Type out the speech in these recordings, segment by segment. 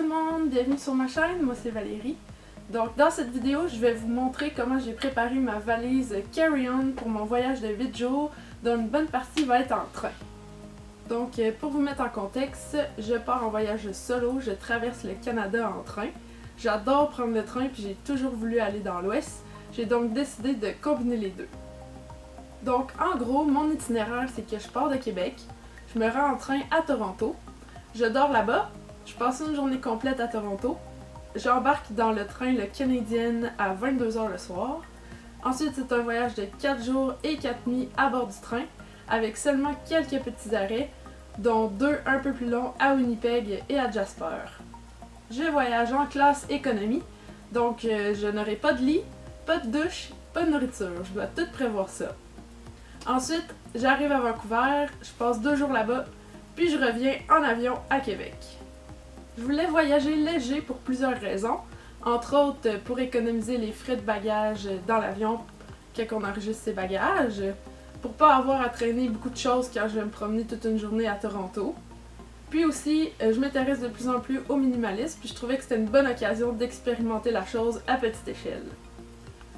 le monde, bienvenue sur ma chaîne, moi c'est Valérie. Donc dans cette vidéo, je vais vous montrer comment j'ai préparé ma valise carry-on pour mon voyage de 8 jours, dont une bonne partie va être en train. Donc pour vous mettre en contexte, je pars en voyage solo, je traverse le Canada en train. J'adore prendre le train puis j'ai toujours voulu aller dans l'ouest, j'ai donc décidé de combiner les deux. Donc en gros, mon itinéraire c'est que je pars de Québec, je me rends en train à Toronto, je dors là-bas, je passe une journée complète à Toronto, j'embarque dans le train le Canadian à 22h le soir. Ensuite, c'est un voyage de 4 jours et 4 nuits à bord du train, avec seulement quelques petits arrêts, dont 2 un peu plus longs à Winnipeg et à Jasper. Je voyage en classe économie, donc je n'aurai pas de lit, pas de douche, pas de nourriture, je dois tout prévoir ça. Ensuite, j'arrive à Vancouver, je passe 2 jours là-bas, puis je reviens en avion à Québec. Je voulais voyager léger pour plusieurs raisons, entre autres pour économiser les frais de bagages dans l'avion quand on enregistre ses bagages, pour pas avoir à traîner beaucoup de choses quand je vais me promener toute une journée à Toronto. Puis aussi, je m'intéresse de plus en plus au minimalisme, puis je trouvais que c'était une bonne occasion d'expérimenter la chose à petite échelle.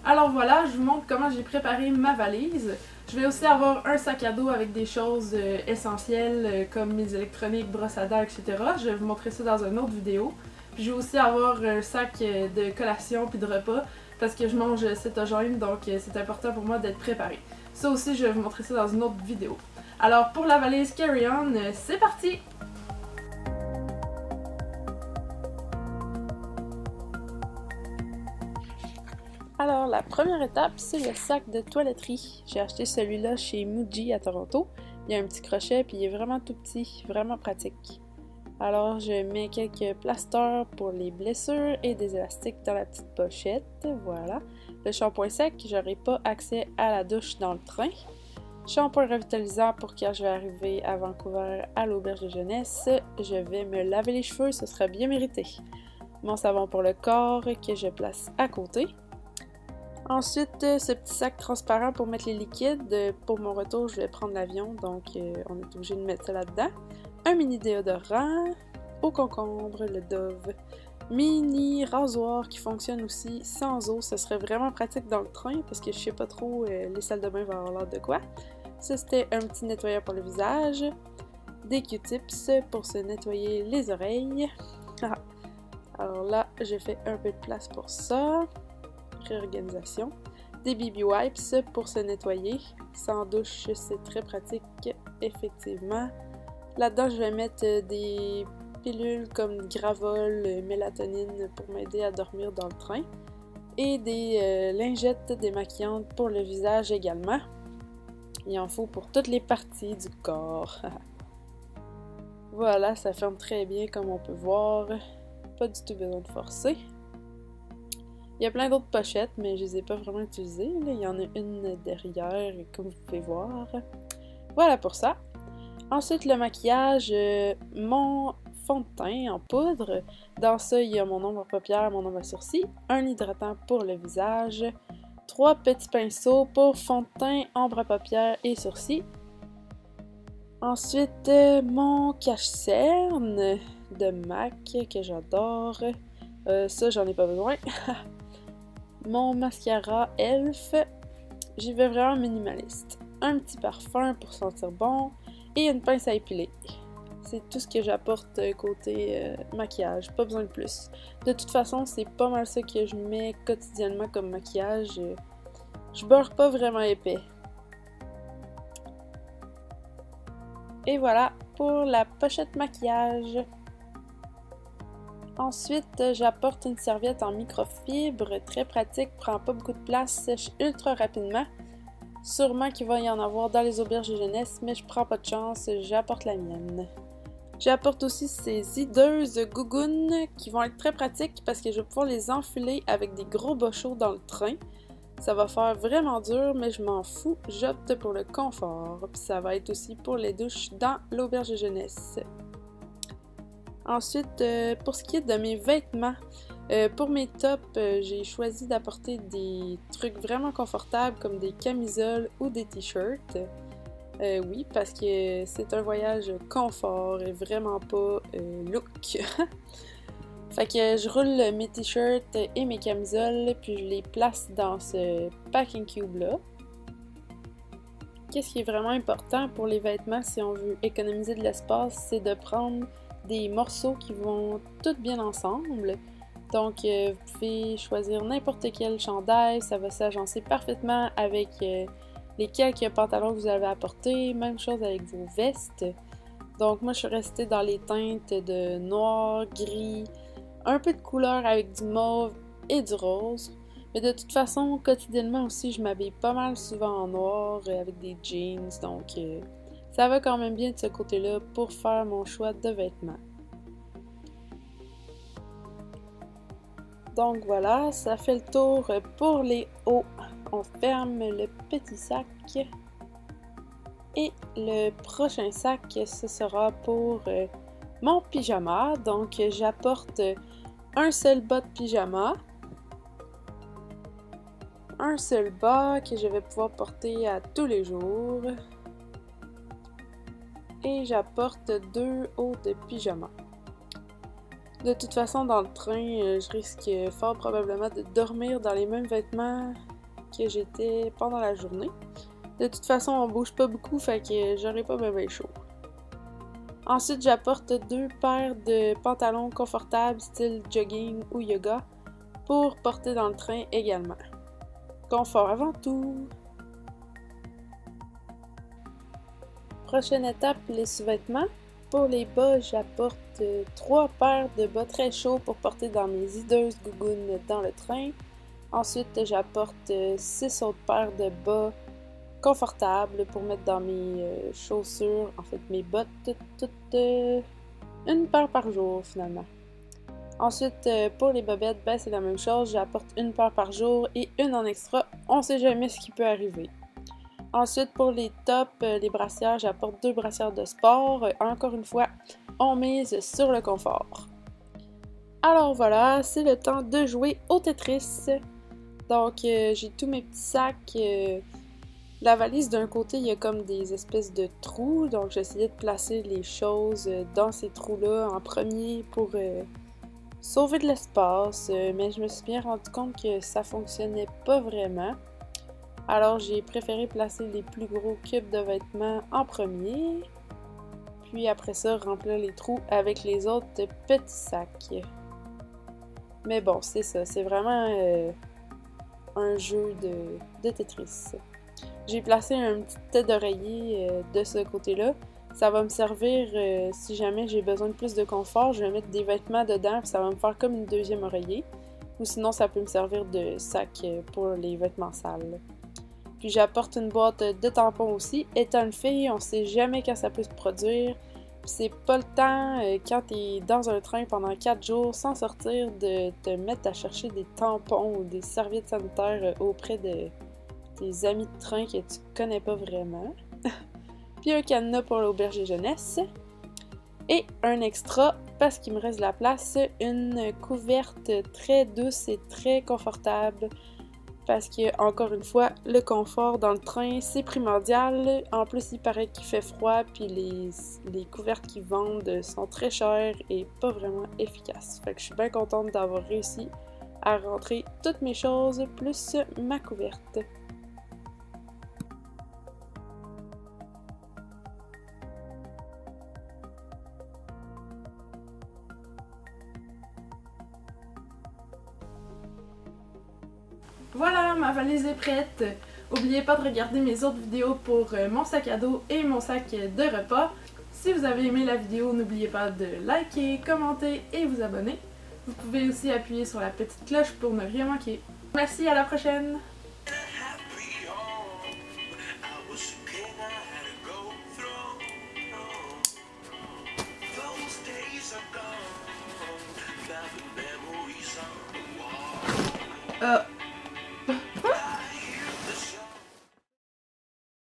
Alors voilà, je vous montre comment j'ai préparé ma valise. Je vais aussi avoir un sac à dos avec des choses essentielles comme mes électroniques, brosses à dents, etc. Je vais vous montrer ça dans une autre vidéo. Puis je vais aussi avoir un sac de collation puis de repas parce que je mange cétogène, donc c'est important pour moi d'être préparé. Ça aussi, je vais vous montrer ça dans une autre vidéo. Alors pour la valise carry-on, c'est parti! Alors, la première étape, c'est le sac de toiletterie. J'ai acheté celui-là chez Muji à Toronto. Il y a un petit crochet, puis il est vraiment tout petit, vraiment pratique. Alors, je mets quelques plasters pour les blessures et des élastiques dans la petite pochette. Voilà. Le shampoing sec, j'aurai pas accès à la douche dans le train. Shampoing revitalisant pour quand je vais arriver à Vancouver à l'auberge de jeunesse. Je vais me laver les cheveux, ce sera bien mérité. Mon savon pour le corps que je place à côté. Ensuite, ce petit sac transparent pour mettre les liquides. Pour mon retour, je vais prendre l'avion, donc on est obligé de mettre ça là-dedans. Un mini déodorant, au concombre, le Dove. Mini rasoir qui fonctionne aussi sans eau. Ce serait vraiment pratique dans le train parce que je sais pas trop les salles de bain vont avoir l'air de quoi. Ça, c'était un petit nettoyeur pour le visage. Des Q-tips pour se nettoyer les oreilles. Alors là, j'ai fait un peu de place pour ça. Réorganisation. Des BB wipes pour se nettoyer. Sans douche, c'est très pratique, effectivement. Là-dedans, je vais mettre des pilules comme Gravol, mélatonine pour m'aider à dormir dans le train. Et des lingettes démaquillantes pour le visage également. Il en faut pour toutes les parties du corps. Voilà, ça ferme très bien comme on peut voir. Pas du tout besoin de forcer. Il y a plein d'autres pochettes, mais je les ai pas vraiment utilisées. Là, il y en a une derrière, comme vous pouvez voir. Voilà pour ça. Ensuite, le maquillage, mon fond de teint en poudre. Dans ça, il y a mon ombre à paupières, mon ombre à sourcils, un hydratant pour le visage, 3 petits pinceaux pour fond de teint, ombre à paupières et sourcils. Ensuite, mon cache-cerne de MAC que j'adore. Ça, j'en ai pas besoin. Mon mascara Elf, j'y vais vraiment minimaliste. Un petit parfum pour sentir bon et une pince à épiler. C'est tout ce que j'apporte côté maquillage, pas besoin de plus. De toute façon, c'est pas mal ça que je mets quotidiennement comme maquillage. Je beurre pas vraiment épais. Et voilà pour la pochette maquillage. Ensuite, j'apporte une serviette en microfibre, très pratique, prend pas beaucoup de place, sèche ultra rapidement. Sûrement qu'il va y en avoir dans les auberges de jeunesse, mais je prends pas de chance, j'apporte la mienne. J'apporte aussi ces hideuses gougounes qui vont être très pratiques parce que je vais pouvoir les enfiler avec des gros bochos dans le train. Ça va faire vraiment dur, mais je m'en fous, j'opte pour le confort. Puis ça va être aussi pour les douches dans l'auberge de jeunesse. Ensuite, pour ce qui est de mes vêtements, pour mes tops, j'ai choisi d'apporter des trucs vraiment confortables comme des camisoles ou des t-shirts. Oui, parce que c'est un voyage confort et vraiment pas look. Fait que je roule mes t-shirts et mes camisoles, puis je les place dans ce packing cube-là. Qu'est-ce qui est vraiment important pour les vêtements si on veut économiser de l'espace, c'est de prendre des morceaux qui vont tous bien ensemble. Donc vous pouvez choisir n'importe quel chandail, ça va s'agencer parfaitement avec les quelques pantalons que vous avez apportés, même chose avec vos vestes. Donc moi je suis restée dans les teintes de noir, gris, un peu de couleur avec du mauve et du rose. Mais de toute façon, quotidiennement aussi, je m'habille pas mal souvent en noir avec des jeans, donc ça va quand même bien de ce côté-là pour faire mon choix de vêtements. Donc voilà, ça fait le tour pour les hauts. On ferme le petit sac. Et le prochain sac, ce sera pour mon pyjama. Donc j'apporte un seul bas de pyjama. Un seul bas que je vais pouvoir porter à tous les jours. Et j'apporte 2 hauts de pyjama. De toute façon, dans le train, je risque fort probablement de dormir dans les mêmes vêtements que j'étais pendant la journée. De toute façon, on bouge pas beaucoup, fait que j'aurai pas bien chaud. Ensuite, j'apporte 2 paires de pantalons confortables, style jogging ou yoga, pour porter dans le train également. Confort avant tout! Prochaine étape, les sous-vêtements. Pour les bas, j'apporte 3 paires de bas très chauds pour porter dans mes hideuses gougounes dans le train. Ensuite, j'apporte 6 autres paires de bas confortables pour mettre dans mes chaussures, en fait mes bottes, toutes une paire par jour finalement. Ensuite, pour les bobettes, ben, c'est la même chose, j'apporte une paire par jour et une en extra, on sait jamais ce qui peut arriver. Ensuite, pour les tops, les brassières, j'apporte 2 brassières de sport. Encore une fois, on mise sur le confort. Alors voilà, c'est le temps de jouer au Tetris. Donc, j'ai tous mes petits sacs. La valise, d'un côté, il y a comme des espèces de trous. Donc, j'ai essayé de placer les choses dans ces trous-là en premier pour sauver de l'espace. Mais je me suis bien rendu compte que ça fonctionnait pas vraiment. Alors, j'ai préféré placer les plus gros cubes de vêtements en premier. Puis après ça, remplir les trous avec les autres petits sacs. Mais bon, c'est ça. C'est vraiment un jeu de Tetris. J'ai placé un petit tête d'oreiller de ce côté-là. Ça va me servir si jamais j'ai besoin de plus de confort. Je vais mettre des vêtements dedans, puis ça va me faire comme une deuxième oreiller. Ou sinon, ça peut me servir de sac pour les vêtements sales. Puis j'apporte une boîte de tampons aussi. Étant une fille, on sait jamais quand ça peut se produire. Puis c'est pas le temps, quand t'es dans un train pendant 4 jours sans sortir, de te mettre à chercher des tampons ou des serviettes sanitaires auprès de tes amis de train que tu connais pas vraiment. Puis un cadenas pour l'auberge de jeunesse. Et un extra, parce qu'il me reste de la place, une couverte très douce et très confortable. Parce que, encore une fois, le confort dans le train, c'est primordial. En plus, il paraît qu'il fait froid, puis les couvertes qu'ils vendent sont très chères et pas vraiment efficaces. Fait que je suis bien contente d'avoir réussi à rentrer toutes mes choses, plus ma couverte. Voilà, ma valise est prête. N'oubliez pas de regarder mes autres vidéos pour mon sac à dos et mon sac de repas. Si vous avez aimé la vidéo, n'oubliez pas de liker, commenter et vous abonner. Vous pouvez aussi appuyer sur la petite cloche pour ne rien manquer. Merci, à la prochaine!